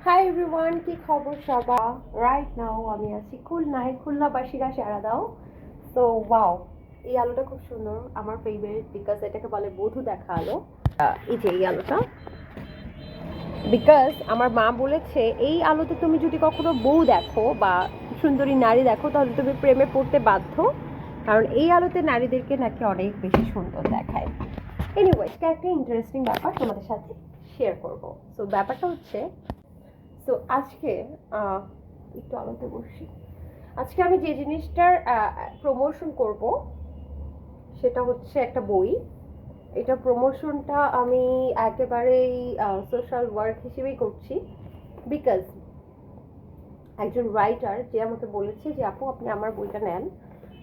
Hi everyone, কি খবর সবার? রাইট নাও আমি আছি খুলনায়, খুলনাবাসীরা সারা দাও। সো ওয়াও, এই আলোটা খুব সুন্দর, আমার ফেভারিট, বিকজ এটাকে বলে বধূ দেখা আলো। এই যে এই আলোটা, বিকজ আমার মা বলেছে এই আলোতে তুমি যদি কখনো বউ দেখো বা সুন্দরী নারী দেখো তাহলে তুমি প্রেমে পড়তে বাধ্য, কারণ এই আলোতে নারীদেরকে নাকি অনেক বেশি সুন্দর দেখায়। এনিওয়েজ, একটা ইন্টারেস্টিং ব্যাপার তোমাদের সাথে শেয়ার করবো। সো ব্যাপারটা হচ্ছে, তো আজকে একটু আলোতে বসি। আজকে আমি যে জিনিসটার প্রমোশন করব সেটা হচ্ছে একটা বই। এটা প্রমোশনটা আমি একেবারেই সোশ্যাল ওয়ার্ক হিসেবেই করছি, বিকজ একজন রাইটার যে আমাকে বলেছে যে আপু আপনি আমার বইটা নেন,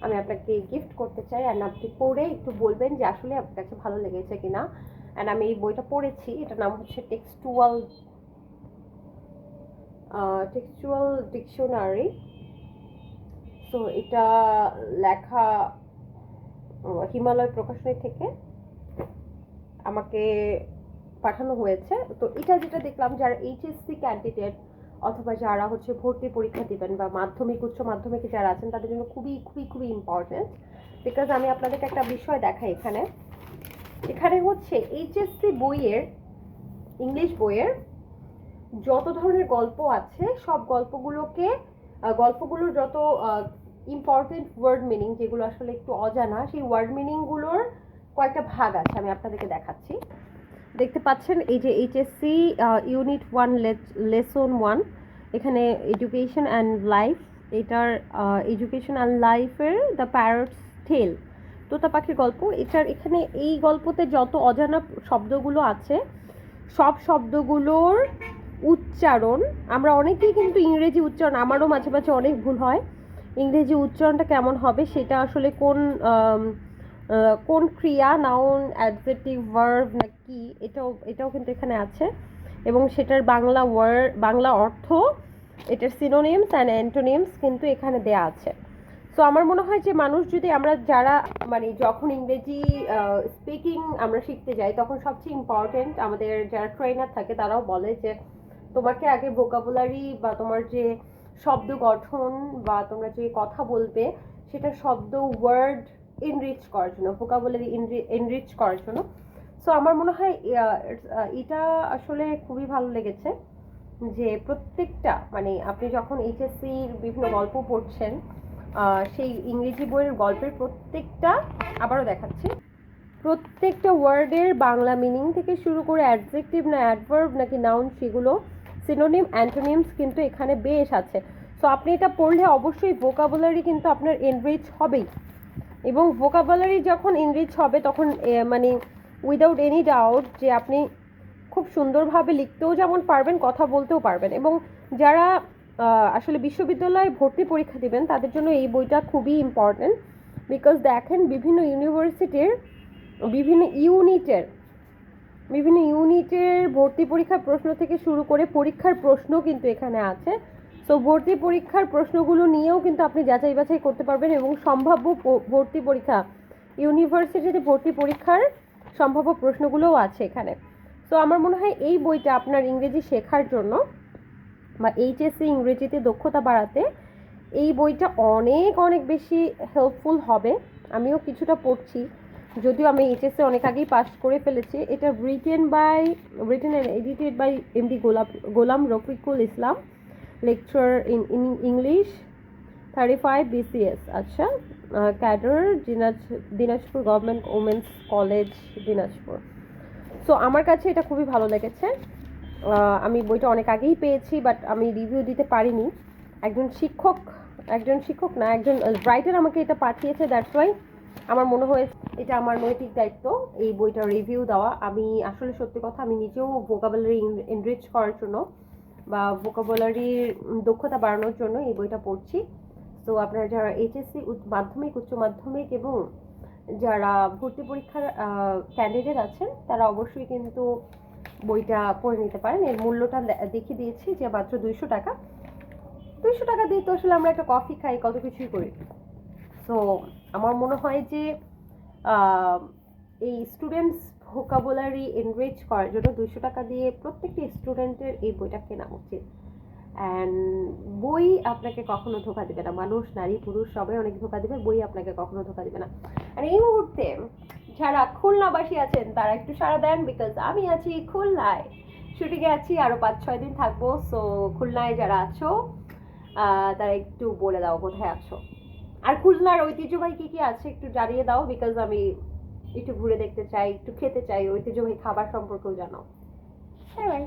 আমি আপনাকে গিফট করতে চাই, অ্যান্ড আপনি পড়ে একটু বলবেন যে আসলে আপনার কাছে ভালো লেগেছে কিনা। অ্যান্ড আমি এই বইটা পড়েছি, এটার নাম হচ্ছে টেক্সচুয়াল ডিকশনারি। সো এটা লেখা হিমালয় প্রকাশনী থেকে আমাকে পাঠানো হয়েছে। তো এটা যেটা দেখলাম, যারা এইচএসসি ক্যান্ডিডেট অথবা যারা হচ্ছে ভর্তি পরীক্ষা দিবেন বা মাধ্যমিক উচ্চ মাধ্যমিকে যারা আছেন তাদের জন্য খুবই খুবই খুবই ইম্পর্টেন্ট। বিকজ আমি আপনাদেরকে একটা বিষয় দেখাই, এখানে এখানে হচ্ছে এইচএসসি বইয়ের, ইংলিশ বইয়ের যত ধরনের গল্প আছে সব গল্পগুলোর যত ইম্পর্টেন্ট ওয়ার্ড মিনিং, যেগুলো আসলে একটু অজানা, সেই ওয়ার্ড মিনিংগুলোর কয়েকটা ভাগ আছে, আমি আপনাদেরকে দেখাচ্ছি। দেখতে পাচ্ছেন এই যে এইচএসসি ইউনিট 1 লেসন 1, এখানে এডুকেশন অ্যান্ড লাইফ, এটার এডুকেশন অ্যান্ড লাইফের দ্য প্যারটস টেল, তোতা পাখির গল্প। এখানে এই গল্পতে যত অজানা শব্দগুলো আছে সব শব্দগুলোর উচ্চারণ, আমরা অনেকেই কিন্তু ইংরেজি উচ্চারণ, আমারও মাঝে মাঝে অনেক ভুল হয়, ইংরেজি উচ্চারণটা কেমন হবে সেটা আসলে কোন ক্রিয়া, নাউন, অ্যাডজেক্টিভ, ভার্ব নাকি, এটাও কিন্তু এখানে আছে, এবং সেটার বাংলা অর্থ, এটার সিনোনিমস অ্যান্ড অ্যান্টোনিমস কিন্তু এখানে দেয়া আছে। সো আমার মনে হয় যে মানুষ যদি, আমরা যারা মানে যখন ইংরেজি স্পিকিং আমরা শিখতে যাই তখন সবচেয়ে ইম্পর্টেন্ট, আমাদের যারা ট্রেনার থাকে তারাও বলে যে তোমাকে আগে ভোকাবুলারি বা তোমার যে শব্দ গঠন বা তোমরা যে কথা বলবে সেটা শব্দ ওয়ার্ড এনরিচ করার জন্য, ভোকাবুলারি এনরিচ করার জন্য। সো আমার মনে হয় এটা আসলে খুবই ভালো লেগেছে যে প্রত্যেকটা, মানে আপনি যখন এইচএসসির বিভিন্ন গল্প পড়ছেন সেই ইংরেজি বইয়ের গল্পের প্রত্যেকটা, আবারও দেখাচ্ছি, প্রত্যেকটা ওয়ার্ডের বাংলা মিনিং থেকে শুরু করে অ্যাডজেক্টিভ না অ্যাডভার্ব নাকি নাউন, সেগুলো সিনোনিম অ্যান্টোনিমস কিন্তু এখানে বেশ আছে। সো আপনি এটা পড়লে অবশ্যই ভোকাবুলারি কিন্তু আপনার এনরিচ হবেই, এবং ভোকাবুলারি যখন এনরিচ হবে তখন মানে উইদাউট এনি ডাউট যে আপনি খুব সুন্দরভাবে লিখতেও যেমন পারবেন, কথা বলতেও পারবেন। এবং যারা আসলে বিশ্ববিদ্যালয়ে ভর্তি পরীক্ষা দিবেন তাদের জন্য এই বইটা খুবই ইম্পর্টেন্ট, বিকজ দেখেন বিভিন্ন ইউনিভার্সিটির বিভিন্ন ইউনিটের ভর্তি পরীক্ষার প্রশ্ন থেকে শুরু করে পরীক্ষার প্রশ্ন কিন্তু এখানে আছে। সো ভর্তি পরীক্ষার প্রশ্নগুলো নিয়েও কিন্তু আপনি যাচাই বাছাই করতে পারবেন, এবং সম্ভাব্য ভর্তি পরীক্ষা, ইউনিভার্সিটিতে ভর্তি পরীক্ষার সম্ভাব্য প্রশ্নগুলোও আছে এখানে। সো আমার মনে হয় এই বইটা আপনার ইংরেজি শেখার জন্য বা এইচএসসি ইংরেজিতে দক্ষতা বাড়াতে এই বইটা অনেক অনেক বেশি হেল্পফুল হবে। আমিও কিছুটা পড়ছি, যদিও আমি এইচএসসি অনেক আগেই পাস করে ফেলেছি। এটা written and edited by MD Golam Rafiqul Islam, lecture in English 35 BCS। আচ্ছা, cadre Dinajpur government women's college Dinajpur. So আমার কাছে এটা খুবই ভালো লেগেছে। আমি বইটা অনেক আগেই পেয়েছি, বাট আমি রিভিউ দিতে পারিনি। একজন শিক্ষক না, একজন রাইটার আমাকে এটা পাঠিয়েছে, দ্যাটস ওয়াই আমার মনে হয়েছে এটা আমার নৈতিক দায়িত্ব এই বইটা রিভিউ দেওয়া। আমি আসলে সত্যি কথা, আমি নিজেও ভোকাবুলারি এনরিচ করার জন্য বা ভোকাবুলারির দক্ষতা বাড়ানোর জন্য এই বইটা পড়ছি। তো আপনারা যারা এইচএসসি মাধ্যমিক, উচ্চ মাধ্যমিক এবং যারা ভর্তি পরীক্ষার ক্যান্ডিডেট আছেন তারা অবশ্যই কিন্তু বইটা পড়ে নিতে পারেন। এর মূল্যটা দেখিয়ে দিয়েছি যে মাত্র 200 টাকা। 200 টাকা দিয়ে তো আসলে আমরা একটা কফি খাই, কত কিছুই করি। সো আমার মনে হয় যে এই স্টুডেন্টস ভোকাবুলারি এনরিচ করার জন্য 200 টাকা দিয়ে প্রত্যেকটি স্টুডেন্টের এই বইটা কেনা উচিত। অ্যান্ড বই আপনাকে কখনো ধোকা দিবে না, মানুষ নারী পুরুষ সবাই অনেক ধোকা দিবে, বই আপনাকে কখনো ধোকা দিবে না। আর এই মুহূর্তে যারা খুলনাবাসী আছেন তারা একটু সাড়া দেন, বিকজ আমি আছি খুলনায়, শুটিংয়ে আছি, আরো 5-6 দিন থাকবো। সো খুলনায় যারা আছো তারা একটু বলে দাও কোথায় আছো, আর খুলনার ঐতিহ্যবাহী কি কি আছে একটু জানিয়ে দাও, বিকজ আমি একটু ঘুরে দেখতে চাই, একটু খেতে চাই, ঐতিহ্যবাহী খাবার সম্পর্কেও জানাও। Bye bye.